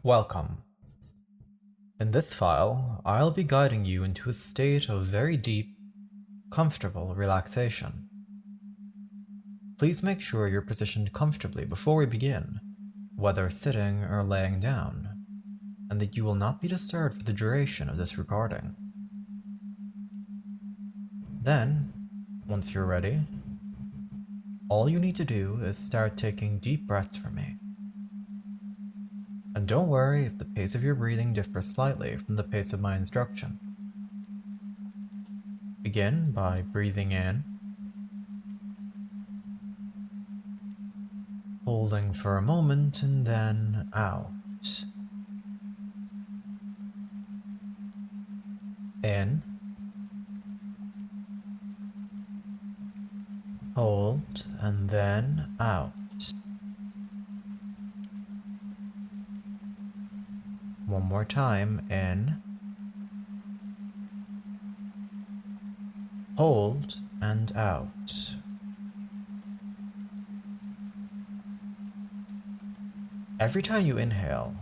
Welcome. In this file, I'll be guiding you into a state of very deep, comfortable relaxation. Please make sure you're positioned comfortably before we begin, whether sitting or laying down, and that you will not be disturbed for the duration of this recording. Then, once you're ready, all you need to do is start taking deep breaths from me. And don't worry if the pace of your breathing differs slightly from the pace of my instruction. Begin by breathing in, holding for a moment, and then out. In, hold, and then out. One more time, in, hold, and out. Every time you inhale,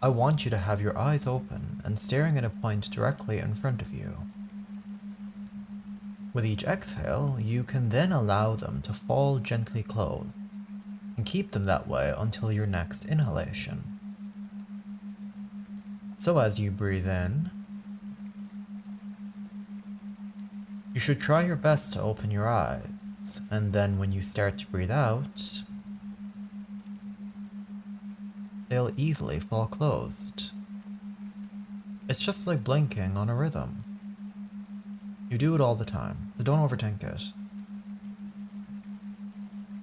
I want you to have your eyes open and staring at a point directly in front of you. With each exhale, you can then allow them to fall gently closed, and keep them that way until your next inhalation. So as you breathe in, you should try your best to open your eyes, and then when you start to breathe out, they'll easily fall closed. It's just like blinking on a rhythm. You do it all the time, so don't overthink it.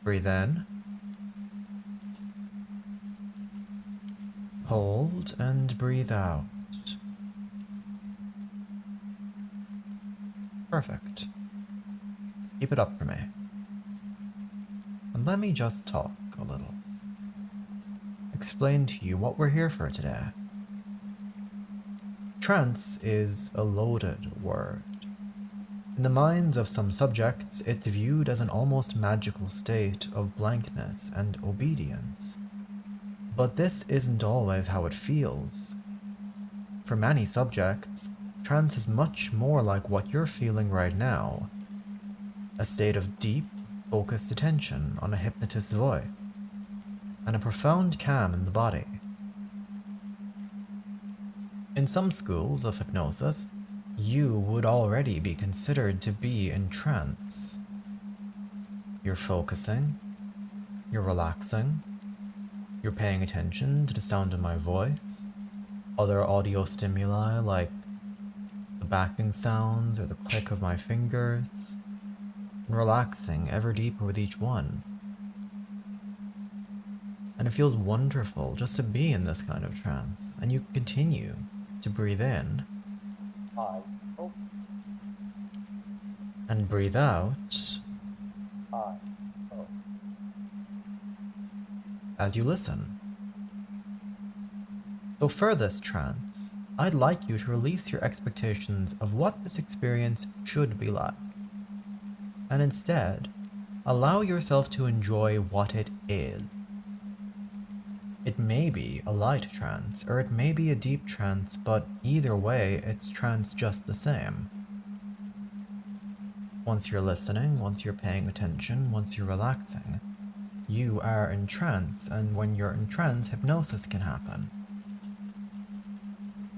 Breathe in, hold, and breathe out. Perfect. Keep it up for me. And let me just talk a little. Explain to you what we're here for today. Trance is a loaded word. In the minds of some subjects, it's viewed as an almost magical state of blankness and obedience. But this isn't always how it feels. For many subjects, trance is much more like what you're feeling right now. A state of deep, focused attention on a hypnotist's voice, and a profound calm in the body. In some schools of hypnosis, you would already be considered to be in trance. You're focusing, you're relaxing, you're paying attention to the sound of my voice, other audio stimuli like the backing sounds or the click of my fingers, and relaxing ever deeper with each one. And it feels wonderful just to be in this kind of trance, and you continue to breathe in and breathe out as you listen. So for this trance, I'd like you to release your expectations of what this experience should be like, and instead, allow yourself to enjoy what it is. It may be a light trance, or it may be a deep trance, but either way, it's trance just the same. Once you're listening, once you're paying attention, once you're relaxing, you are in trance, and when you're in trance, hypnosis can happen.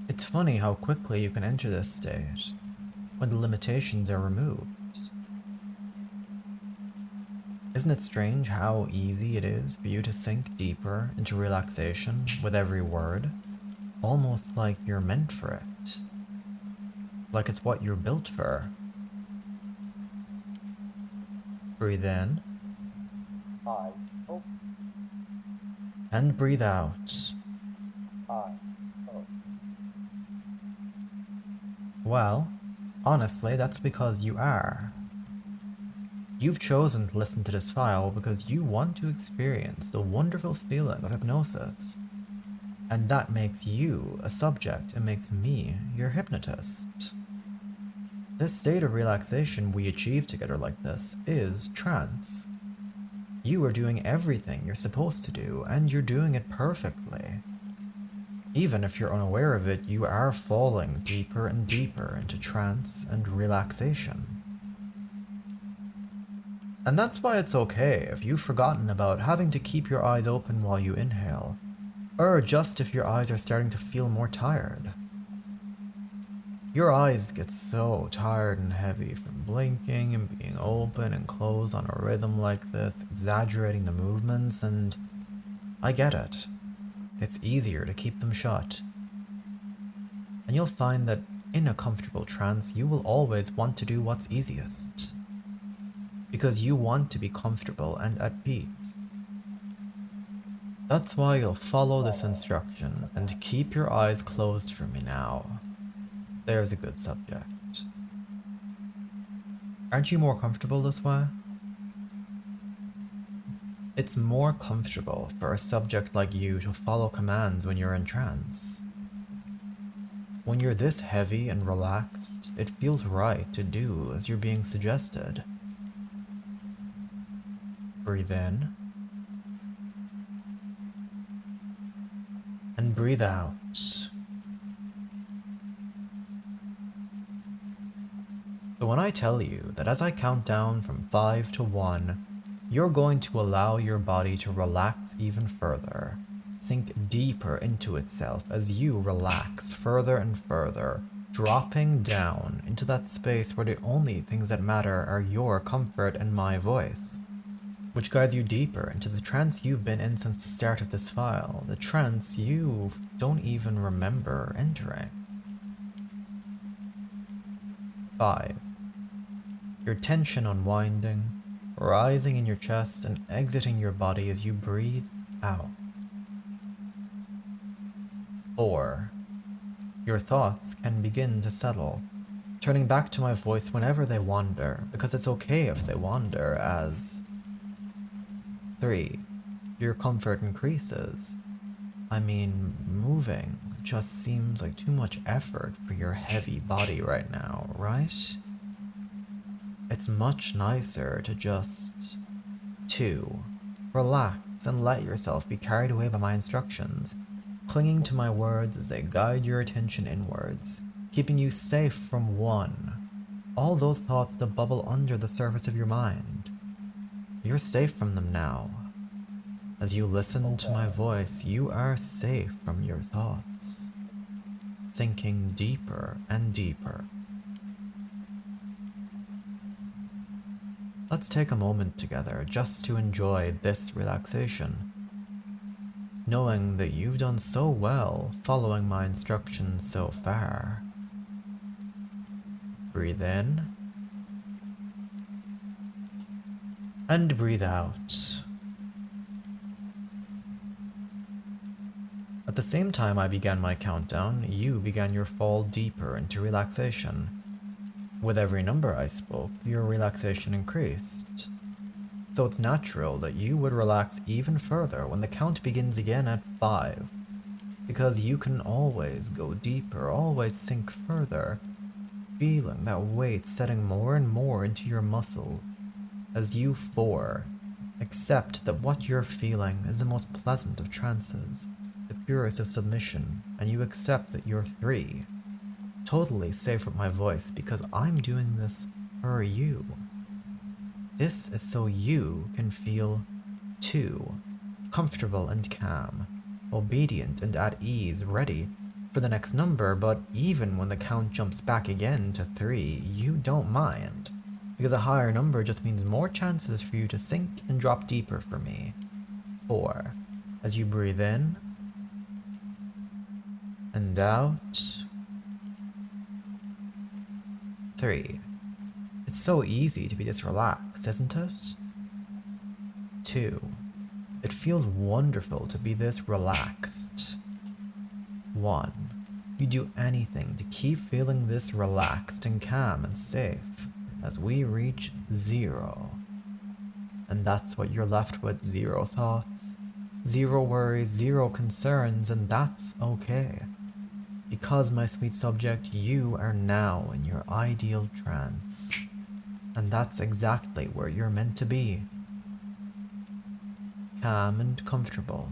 It's funny how quickly you can enter this state when the limitations are removed. Isn't it strange how easy it is for you to sink deeper into relaxation with every word? Almost like you're meant for it. Like it's what you're built for. Breathe in. And breathe out. Well, honestly, that's because you are. You've chosen to listen to this file because you want to experience the wonderful feeling of hypnosis. And that makes you a subject and makes me your hypnotist. This state of relaxation we achieve together like this is trance. You are doing everything you're supposed to do, and you're doing it perfectly. Even if you're unaware of it, you are falling deeper and deeper into trance and relaxation. And that's why it's okay if you've forgotten about having to keep your eyes open while you inhale, or just if your eyes are starting to feel more tired. Your eyes get so tired and heavy from blinking and being open and closed on a rhythm like this, exaggerating the movements, and I get it. It's easier to keep them shut. And you'll find that in a comfortable trance, you will always want to do what's easiest. Because you want to be comfortable and at peace. That's why you'll follow this instruction and keep your eyes closed for me now. There's a good subject. Aren't you more comfortable this way? It's more comfortable for a subject like you to follow commands when you're in trance. When you're this heavy and relaxed, it feels right to do as you're being suggested. Breathe in. And breathe out. So when I tell you that as I count down from 5 to 1, you're going to allow your body to relax even further, sink deeper into itself as you relax further and further, dropping down into that space where the only things that matter are your comfort and my voice, which guides you deeper into the trance you've been in since the start of this file, the trance you don't even remember entering. 5. Your tension unwinding, rising in your chest and exiting your body as you breathe out. 4. Your thoughts can begin to settle, turning back to my voice whenever they wander, because it's okay if they wander as... 3. Your comfort increases. I mean, moving just seems like too much effort for your heavy body right now, right? It's much nicer to just... 2. Relax and let yourself be carried away by my instructions, clinging to my words as they guide your attention inwards, keeping you safe from 1. All those thoughts that bubble under the surface of your mind. You're safe from them now. As you listen to my voice, you are safe from your thoughts, sinking deeper and deeper. Let's take a moment together just to enjoy this relaxation, knowing that you've done so well following my instructions so far. Breathe in and breathe out. At the same time I began my countdown, you began your fall deeper into relaxation. With every number I spoke, your relaxation increased. So it's natural that you would relax even further when the count begins again at 5. Because you can always go deeper, always sink further, feeling that weight setting more and more into your muscles. As you 4, accept that what you're feeling is the most pleasant of trances, the purest of submission, and you accept that you're 3. Totally safe with my voice because I'm doing this for you. This is so you can feel 2, comfortable and calm, obedient and at ease, ready for the next number, but even when the count jumps back again to 3, you don't mind, because a higher number just means more chances for you to sink and drop deeper for me. 4. As you breathe in and out. 3. It's so easy to be this relaxed, isn't it? 2. It feels wonderful to be this relaxed. 1. You do anything to keep feeling this relaxed and calm and safe as we reach 0. And that's what you're left with, 0 thoughts, 0 worries, 0 concerns, and that's okay. Because, my sweet subject, you are now in your ideal trance. And that's exactly where you're meant to be. Calm and comfortable.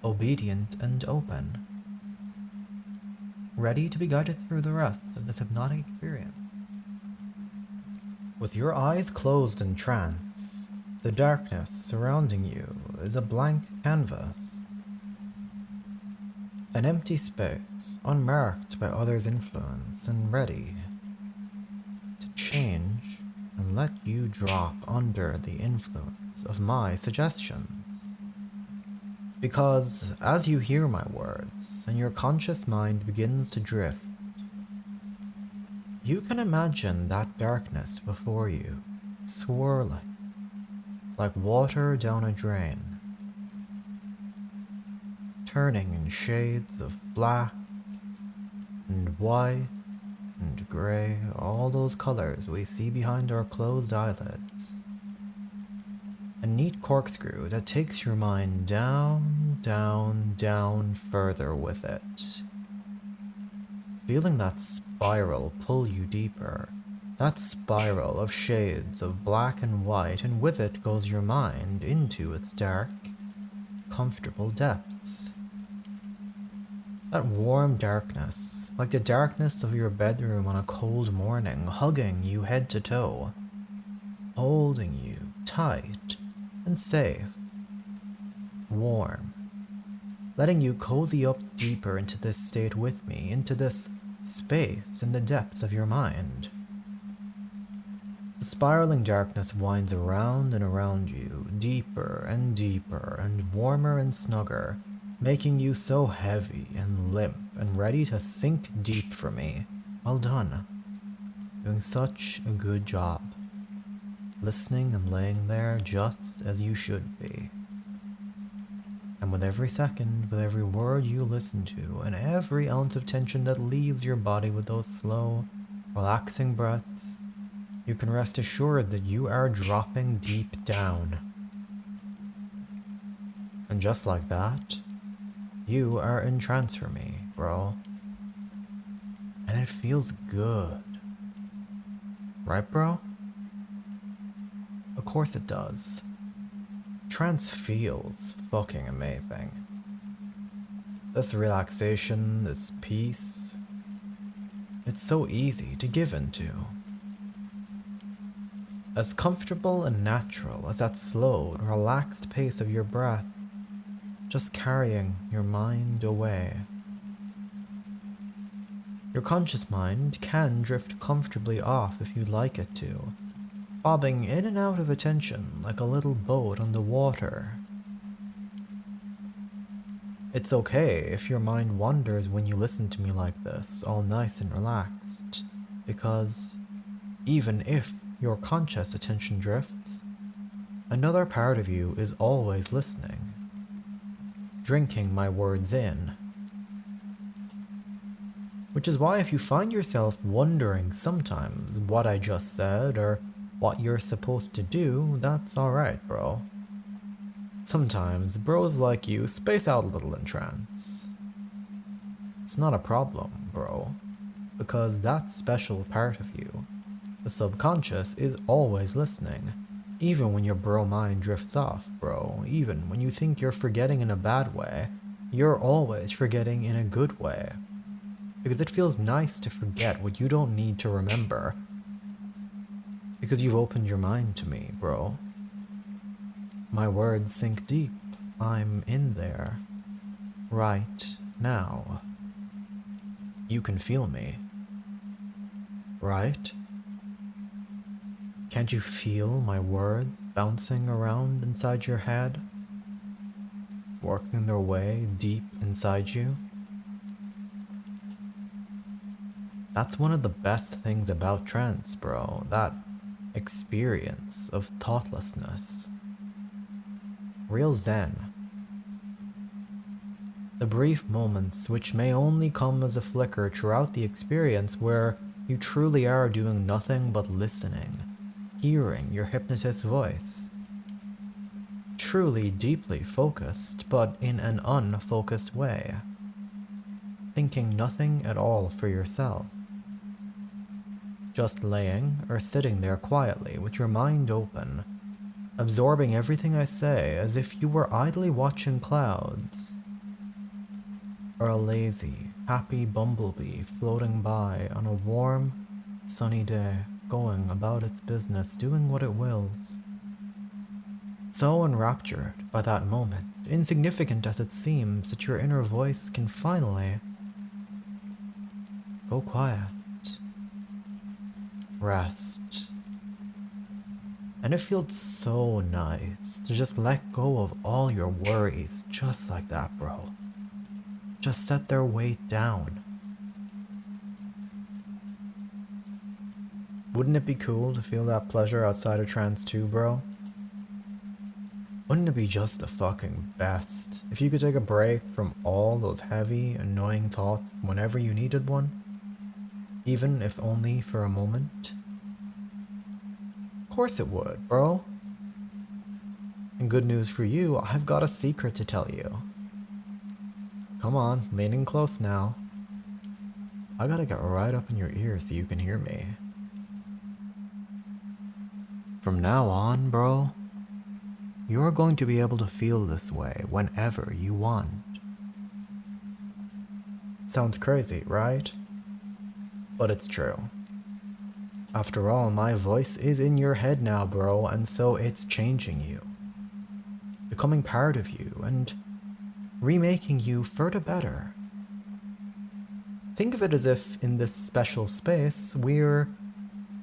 obedient and open, ready to be guided through the rest of this hypnotic experience. With your eyes closed in trance, the darkness surrounding you is a blank canvas. An empty space, unmarked by others' influence and ready to change and let you drop under the influence of my suggestions. Because as you hear my words and your conscious mind begins to drift, you can imagine that darkness before you, swirling like water down a drain, turning in shades of black and white and grey, all those colors we see behind our closed eyelids. A neat corkscrew that takes your mind down, down, down further with it. Feeling that spiral pull you deeper, that spiral of shades of black and white, and with it goes your mind into its dark, comfortable depths. That warm darkness, like the darkness of your bedroom on a cold morning, hugging you head to toe, holding you tight and safe, warm, letting you cozy up deeper into this state with me, into this space in the depths of your mind. The spiraling darkness winds around and around you, deeper and warmer and snugger, making you so heavy and limp and ready to sink deep for me. Well done. Doing such a good job. Listening and laying there just as you should be. And with every second, with every word you listen to, and every ounce of tension that leaves your body with those slow, relaxing breaths, you can rest assured that you are dropping deep down. And just like that, you are in trance for me, bro. And it feels good. Right, bro? Of course it does. Trance feels fucking amazing. This relaxation, this peace, it's so easy to give into. As comfortable and natural as that slow and relaxed pace of your breath, just carrying your mind away. Your conscious mind can drift comfortably off if you'd like it to, bobbing in and out of attention like a little boat on the water. It's okay if your mind wanders when you listen to me like this, all nice and relaxed, because even if your conscious attention drifts, another part of you is always listening, drinking my words in. Which is why if you find yourself wondering sometimes what I just said or what you're supposed to do, that's alright, bro. Sometimes bros like you space out a little in trance. It's not a problem, bro, because that special part of you, the subconscious, is always listening, even when your bro mind drifts off, bro. Even when you think you're forgetting in a bad way, you're always forgetting in a good way. Because it feels nice to forget what you don't need to remember. Because you've opened your mind to me, bro. My words sink deep. I'm in there. Right now. You can feel me. Right? Can't you feel my words bouncing around inside your head? Working their way deep inside you? That's one of the best things about trance, bro. That experience of thoughtlessness. Real zen. The brief moments which may only come as a flicker throughout the experience where you truly are doing nothing but listening, hearing your hypnotist's voice. Truly deeply focused, but in an unfocused way. Thinking nothing at all for yourself. Just laying or sitting there quietly with your mind open, absorbing everything I say as if you were idly watching clouds, or a lazy, happy bumblebee floating by on a warm, sunny day, going about its business, doing what it wills. So enraptured by that moment, insignificant as it seems, that your inner voice can finally go quiet, rest. And it feels so nice to just let go of all your worries just like that, bro. Just set their weight down. Wouldn't it be cool to feel that pleasure outside of trance too, bro? Wouldn't it be just the fucking best if you could take a break from all those heavy, annoying thoughts whenever you needed one? Even if only for a moment? Of course it would, bro. And good news for you, I've got a secret to tell you. Come on, lean in close now. I gotta get right up in your ear so you can hear me. From now on, bro, you're going to be able to feel this way whenever you want. Sounds crazy, right? But it's true. After all, my voice is in your head now, bro, and so it's changing you. Becoming part of you and remaking you for the better. Think of it as if in this special space, we're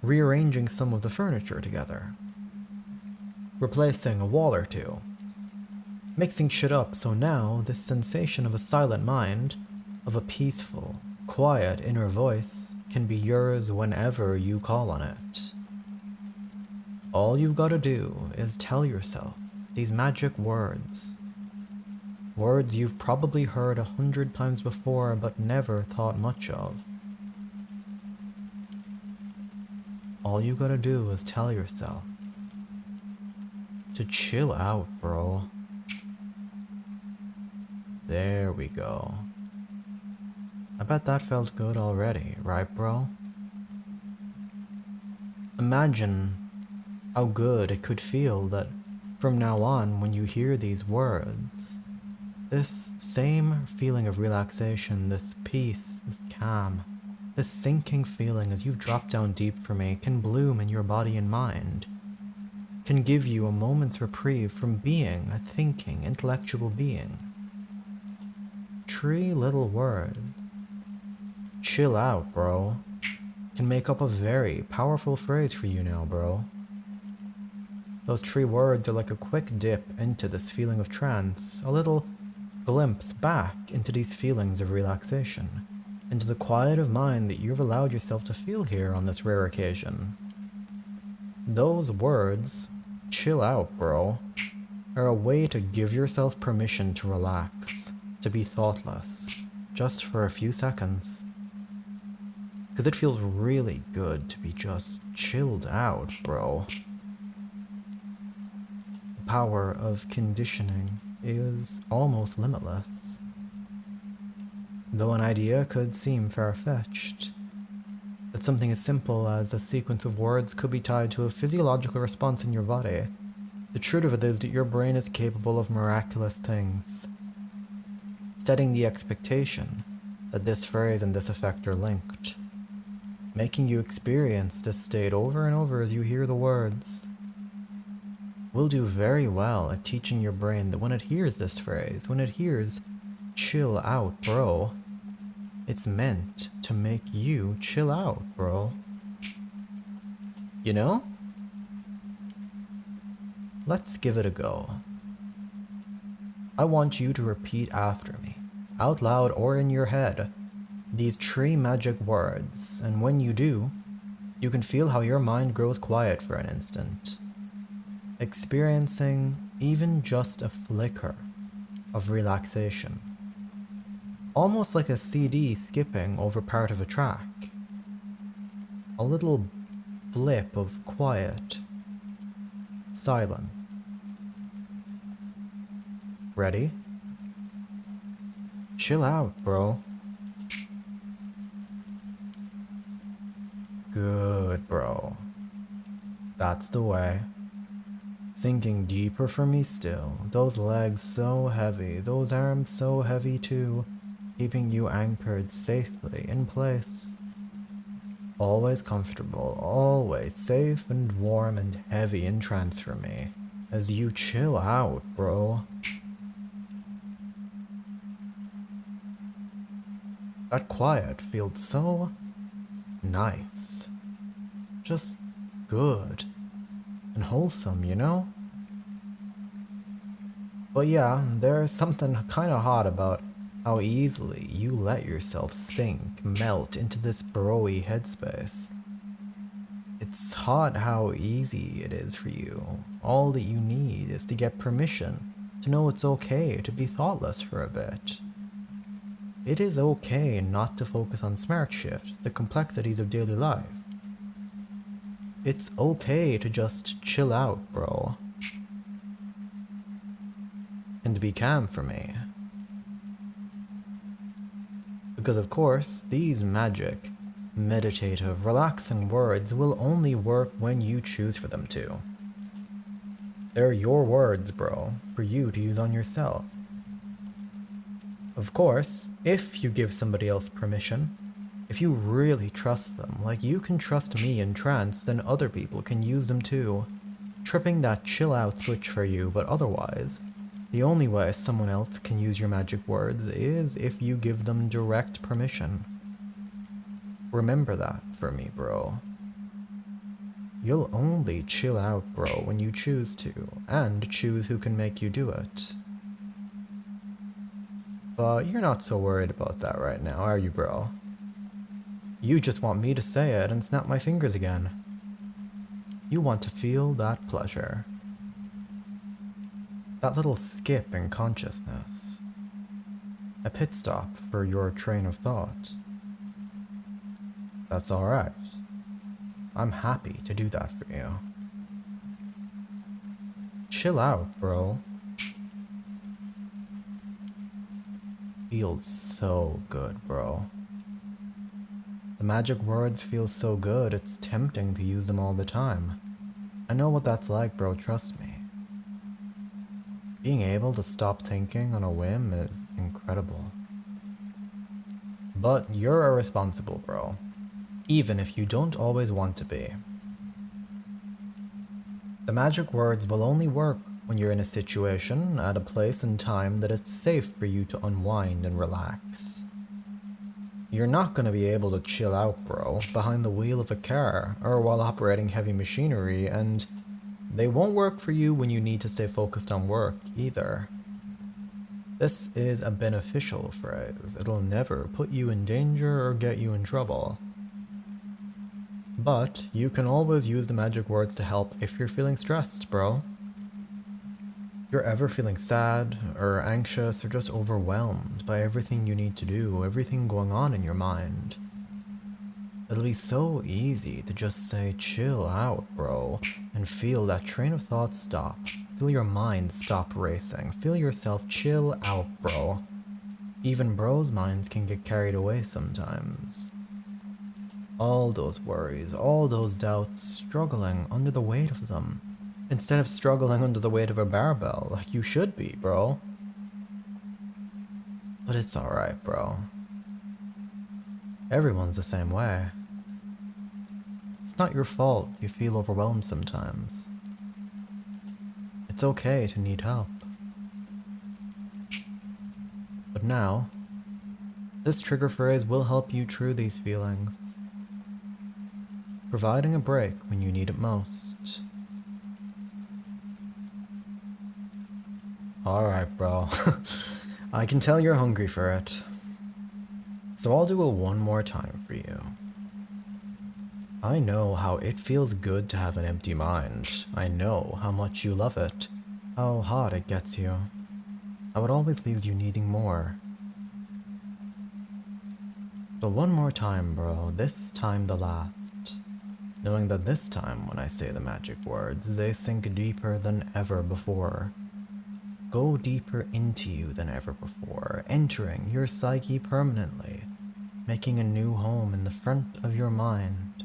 rearranging some of the furniture together. Replacing a wall or two. Mixing shit up so now this sensation of a silent mind, of a peaceful, quiet inner voice, can be yours whenever you call on it. All you've got to do is tell yourself these magic words. Words you've probably heard 100 times before but never thought much of. All you gotta do is tell yourself to chill out, bro. There we go. I bet that felt good already, right, bro? Imagine how good it could feel that from now on, when you hear these words, this same feeling of relaxation, this peace, this calm, this sinking feeling as you've dropped down deep for me can bloom in your body and mind, can give you a moment's reprieve from being a thinking, intellectual being. 3 little words, chill out, bro, can make up a very powerful phrase for you now, bro. Those 3 words are like a quick dip into this feeling of trance, a little glimpse back into these feelings of relaxation, into the quiet of mind that you've allowed yourself to feel here on this rare occasion. Those words, chill out, bro, are a way to give yourself permission to relax, to be thoughtless, just for a few seconds. Because it feels really good to be just chilled out, bro. The power of conditioning is almost limitless. Though an idea could seem far-fetched, that something as simple as a sequence of words could be tied to a physiological response in your body, the truth of it is that your brain is capable of miraculous things. Setting the expectation that this phrase and this effect are linked, making you experience this state over and over as you hear the words, will do very well at teaching your brain that when it hears this phrase, when it hears chill out, bro, it's meant to make you chill out, bro. You know? Let's give it a go. I want you to repeat after me, out loud or in your head, these 3 magic words, and when you do, you can feel how your mind grows quiet for an instant, experiencing even just a flicker of relaxation. Almost like a CD skipping over part of a track. A little blip of quiet, silence. Ready? Chill out, bro. Good, bro. That's the way. Sinking deeper for me still. Those legs so heavy, those arms so heavy too. keeping you anchored safely in place. Always comfortable, always safe and warm and heavy in trance for me, as you chill out, bro. That quiet feels so nice. Just good and wholesome, you know? But yeah, there's something kinda hot about how easily you let yourself sink, melt into this bro-y headspace. It's hot how easy it is for you. All that you need is to get permission to know it's okay to be thoughtless for a bit. It is okay not to focus on smart shit, the complexities of daily life. It's okay to just chill out, bro. And be calm for me. Because of course, these magic, meditative, relaxing words will only work when you choose for them to. They're your words, bro, for you to use on yourself. Of course, if you give somebody else permission, if you really trust them, like you can trust me in trance, then other people can use them too, tripping that chill out switch for you, but otherwise, the only way someone else can use your magic words is if you give them direct permission. Remember that for me, bro. You'll only chill out, bro, when you choose to, and choose who can make you do it. But you're not so worried about that right now, are you, bro? You just want me to say it and snap my fingers again. You want to feel that pleasure. That little skip in consciousness. A pit stop for your train of thought. That's alright. I'm happy to do that for you. Chill out, bro. Feels so good, bro. The magic words feel so good, it's tempting to use them all the time. I know what that's like, bro, trust me. Being able to stop thinking on a whim is incredible. But you're irresponsible, bro. Even if you don't always want to be. The magic words will only work when you're in a situation, at a place and time that it's safe for you to unwind and relax. You're not gonna be able to chill out, bro, behind the wheel of a car, or while operating heavy machinery, and they won't work for you when you need to stay focused on work, either. This is a beneficial phrase. It'll never put you in danger or get you in trouble. But you can always use the magic words to help if you're feeling stressed, bro. If you're ever feeling sad, or anxious, or just overwhelmed by everything you need to do, everything going on in your mind, it'll be so easy to just say chill out, bro, and feel that train of thought stop. Feel your mind stop racing. Feel yourself chill out, bro. Even bros' minds can get carried away sometimes. All those worries, all those doubts, struggling under the weight of them. Instead of struggling under the weight of a barbell, like you should be, bro. But it's alright, bro. Everyone's the same way. It's not your fault you feel overwhelmed sometimes. It's okay to need help. But now, this trigger phrase will help you through these feelings, providing a break when you need it most. Alright, bro. I can tell you're hungry for it. So I'll do it one more time for you. I know how it feels good to have an empty mind. I know how much you love it, how hot it gets you, how it always leaves you needing more. So one more time, bro, this time the last. Knowing that this time when I say the magic words, they sink deeper than ever before. Go deeper into you than ever before, entering your psyche permanently, making a new home in the front of your mind.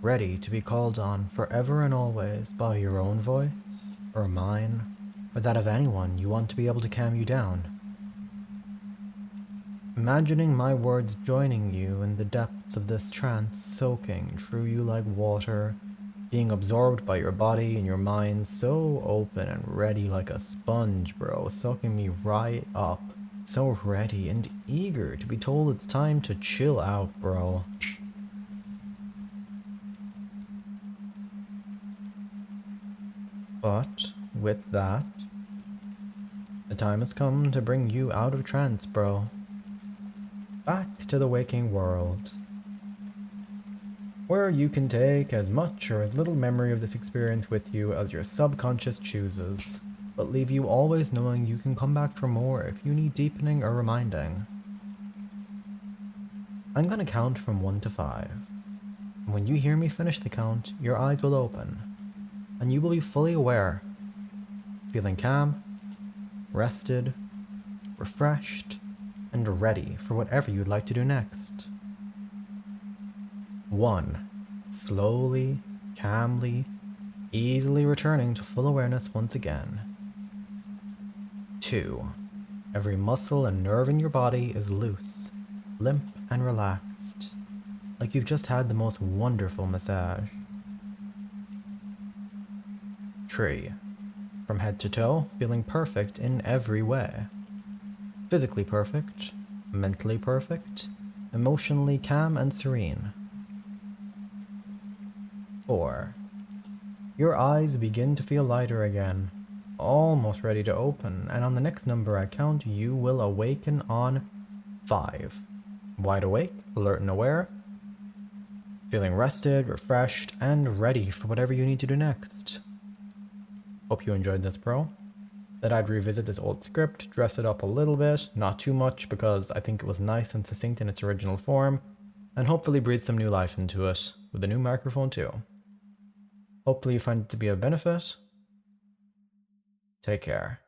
Ready to be called on forever and always by your own voice, or mine, or that of anyone you want to be able to calm you down. Imagining my words joining you in the depths of this trance, soaking through you like water, being absorbed by your body and your mind, so open and ready like a sponge, bro, soaking me right up. So ready and eager to be told it's time to chill out, bro. But with that, the time has come to bring you out of trance, bro. Back to the waking world, where you can take as much or as little memory of this experience with you as your subconscious chooses, but leave you always knowing you can come back for more if you need deepening or reminding. I'm gonna count from 1 to 5. And when you hear me finish the count, your eyes will open, and you will be fully aware, feeling calm, rested, refreshed, and ready for whatever you'd like to do next. 1. Slowly, calmly, easily returning to full awareness once again. 2. Every muscle and nerve in your body is loose, limp, and relaxed, like you've just had the most wonderful massage. 3. From head to toe, feeling perfect in every way. Physically perfect, mentally perfect, emotionally calm and serene. 4. Your eyes begin to feel lighter again, almost ready to open, and on the next number I count, you will awaken on 5. Wide awake, alert and aware, feeling rested, refreshed, and ready for whatever you need to do next. Hope you enjoyed this, bro. That I'd revisit this old script, dress it up a little bit, not too much because I think it was nice and succinct in its original form, and hopefully breathe some new life into it with a new microphone too. Hopefully you find it to be of benefit. Take care.